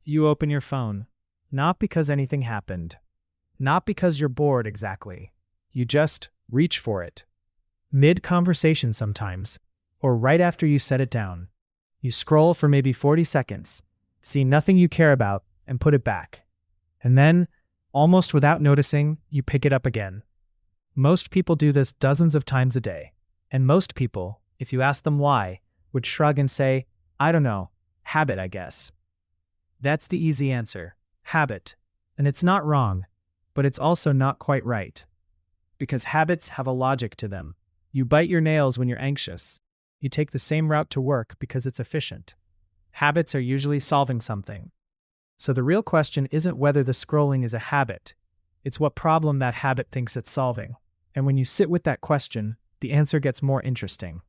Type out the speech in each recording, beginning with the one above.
You open your phone, not because anything happened, not because you're bored exactly. You just reach for it. Mid-conversation sometimes, or right after you set it down. You scroll for maybe 40 seconds, see nothing you care about, and put it back. And then, almost without noticing, you pick it up again. Most people do this dozens of times a day. And most people, if you ask them why, would shrug and say, I don't know, habit, I guess. That's the easy answer, habit. And it's not wrong, but it's also not quite right. Because habits have a logic to them. You bite your nails when you're anxious. You take the same route to work because it's efficient. Habits are usually solving something. So the real question isn't whether the scrolling is a habit. It's what problem that habit thinks it's solving. And when you sit with that question, the answer gets more interesting.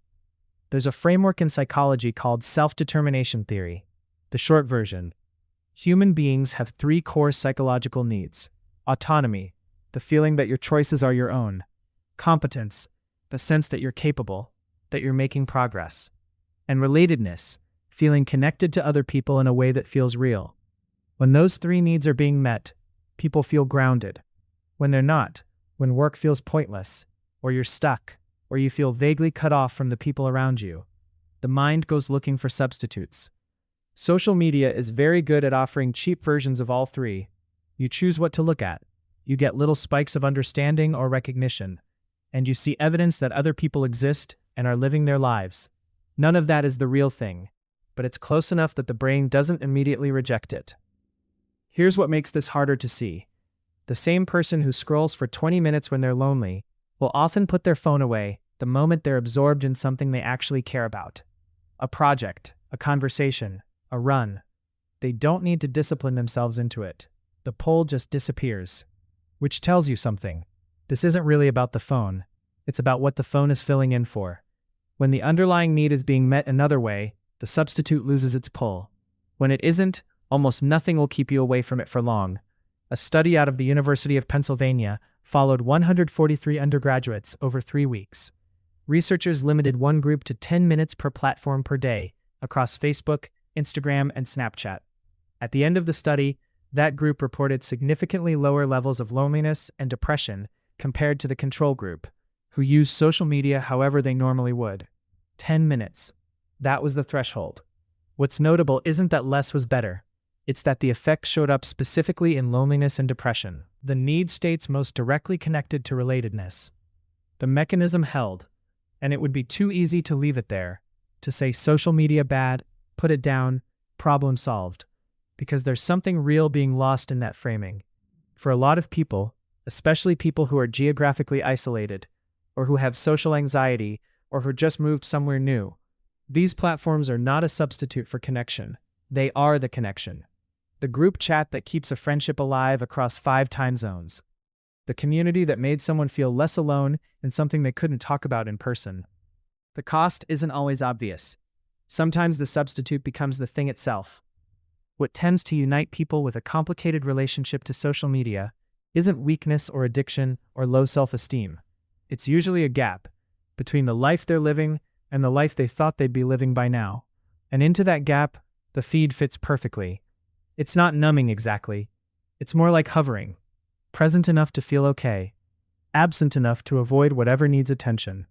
There's a framework in psychology called self-determination theory. The short version. Human beings have 3 core psychological needs. Autonomy, the feeling that your choices are your own. Competence, the sense that you're capable, that you're making progress. And relatedness, feeling connected to other people in a way that feels real. When those 3 needs are being met, people feel grounded. When they're not, when work feels pointless, or you're stuck, or you feel vaguely cut off from the people around you, the mind goes looking for substitutes. Social media is very good at offering cheap versions of all 3. You choose what to look at. You get little spikes of understanding or recognition, and you see evidence that other people exist and are living their lives. None of that is the real thing, but it's close enough that the brain doesn't immediately reject it. Here's what makes this harder to see. The same person who scrolls for 20 minutes when they're lonely will often put their phone away the moment they're absorbed in something they actually care about. A project, a conversation, a run. They don't need to discipline themselves into it. The pull just disappears. Which tells you something. This isn't really about the phone. It's about what the phone is filling in for. When the underlying need is being met another way, the substitute loses its pull. When it isn't, almost nothing will keep you away from it for long. A study out of the University of Pennsylvania followed 143 undergraduates over 3 weeks. Researchers limited one group to 10 minutes per platform per day across Facebook, Instagram, and Snapchat. At the end of the study, that group reported significantly lower levels of loneliness and depression compared to the control group, who used social media however they normally would. 10 minutes. That was the threshold. What's notable isn't that less was better. It's that the effect showed up specifically in loneliness and depression, the need states most directly connected to relatedness. The mechanism held, and it would be too easy to leave it there, to say social media bad, put it down, problem solved, because there's something real being lost in that framing. For a lot of people, especially people who are geographically isolated, or who have social anxiety, or who just moved somewhere new, these platforms are not a substitute for connection. They are the connection. The group chat that keeps a friendship alive across 5 time zones. The community that made someone feel less alone in something they couldn't talk about in person. The cost isn't always obvious. Sometimes the substitute becomes the thing itself. What tends to unite people with a complicated relationship to social media isn't weakness or addiction or low self-esteem. It's usually a gap between the life they're living and the life they thought they'd be living by now. And into that gap, the feed fits perfectly. It's not numbing exactly. It's more like hovering. Present enough to feel okay. Absent enough to avoid whatever needs attention.